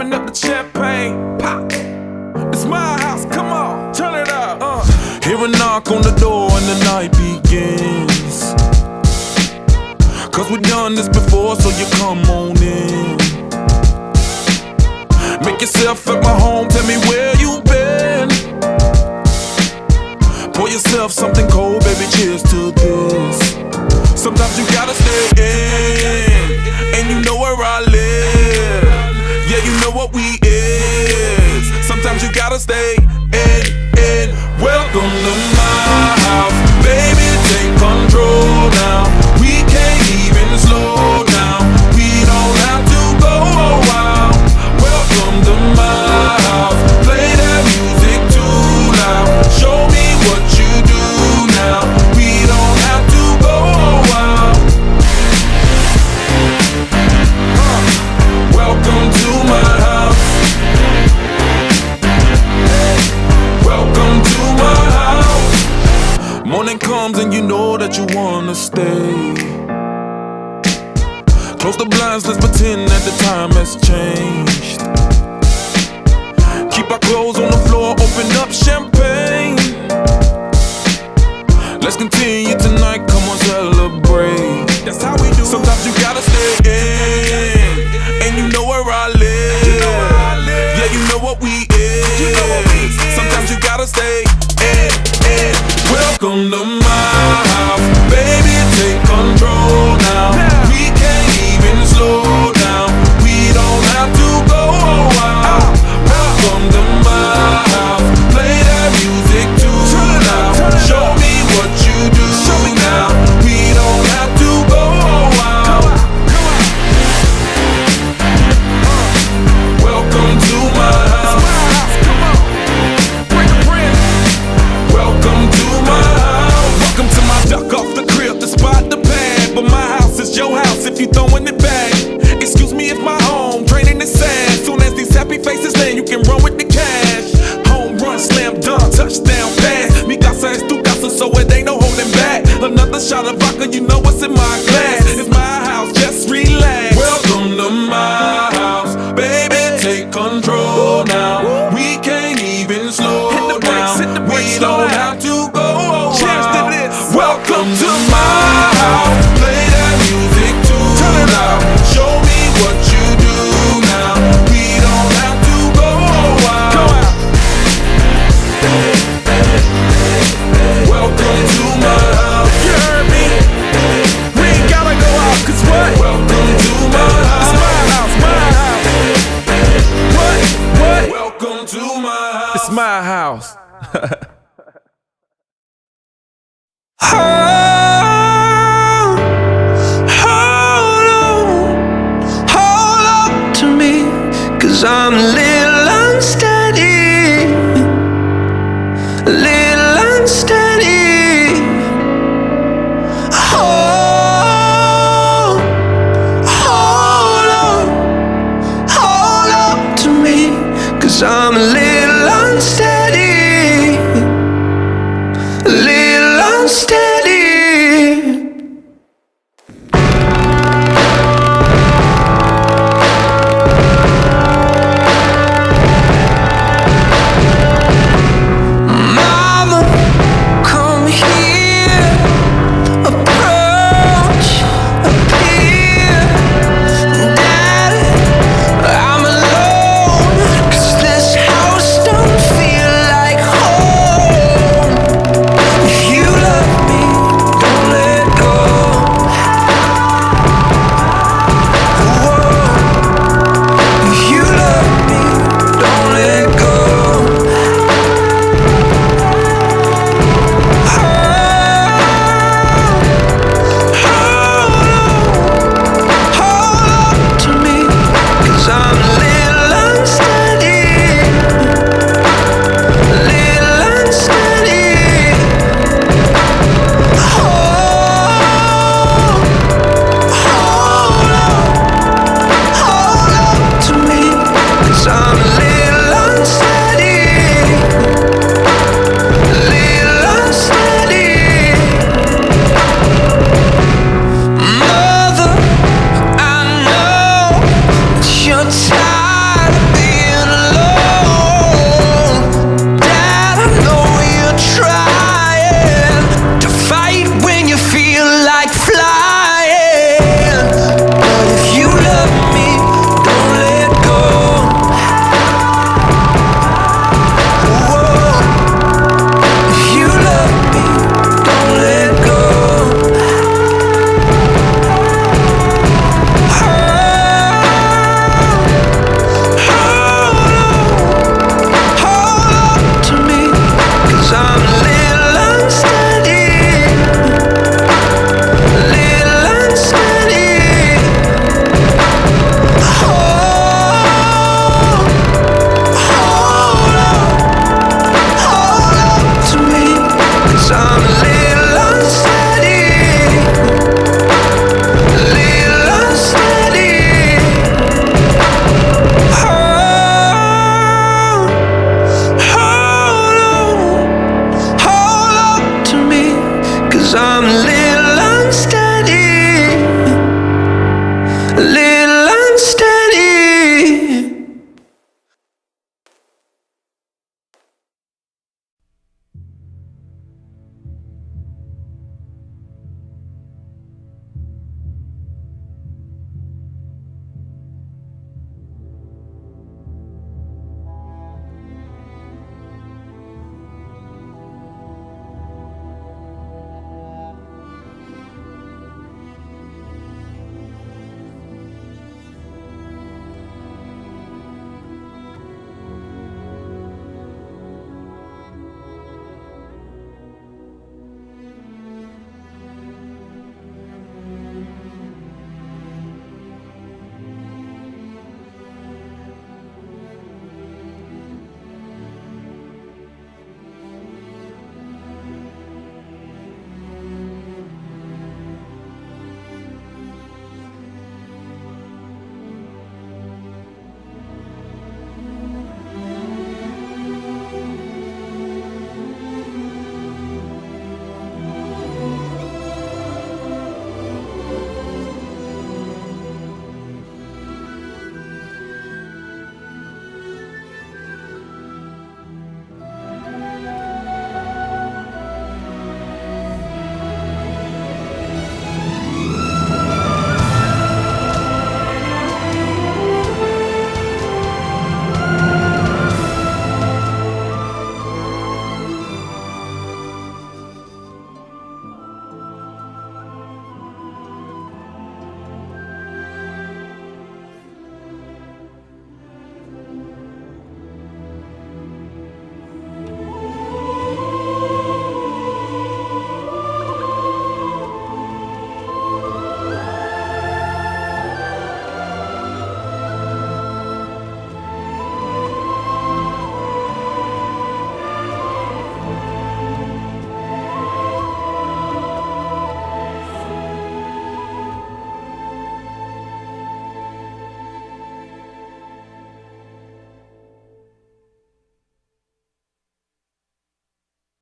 open up the champagne, pop. It's my house, come on, turn it up. Hear a knock on the door and the night begins. Cause we've done this before, so you come on in. Make yourself at my home, tell me where you been. Pour yourself something cold, baby, cheers to this. Sometimes you gotta stay in, and you know where I live. Yeah, you know what we is. Sometimes you gotta stay in. Welcome to my house, baby, take control now. We can't even slow down. We don't have to go a while. Welcome to my house, play that music too loud. Show me what you do now. We don't have to go a while. Welcome to my house. Welcome to my house. Morning comes and you know that you wanna stay. Close the blinds, let's pretend that the time has changed. Keep our clothes on the floor, open up champagne. Let's continue tonight, come on, celebrate. That's how we do. Sometimes you gotta stay in, and you know where I live. Yeah, you know what we is. Sometimes you gotta stay in. Welcome to my house, baby, take control now. We can't even slow down. We don't have to go a while. Welcome to my house, play that music too loud. Show me what you do now. We don't have to go a while. Welcome to my house. Welcome to my house. Welcome to my duck off the crib, the spot, the pad. But my house is your house if you throwing it back. Excuse me if my home draining the sand. Soon as these happy faces land, you can run with the cash. Home run, slam dunk, touchdown pass. Mi casa es tu casa, so it ain't no holding back. Another shot of vodka, you know what's in my glass. It's my house, just relax. Welcome to my house, baby, take control now. We can't even slow down. We don't have to go a while. Welcome to my house, play that music too loud. Show me what you do now. We don't have to go a while. Welcome to my house. You heard me? We ain't gotta go out, cause what? Welcome to my house. It's my house, my house. What? Welcome to my house. It's my house. Hold on to me, 'cause I'm living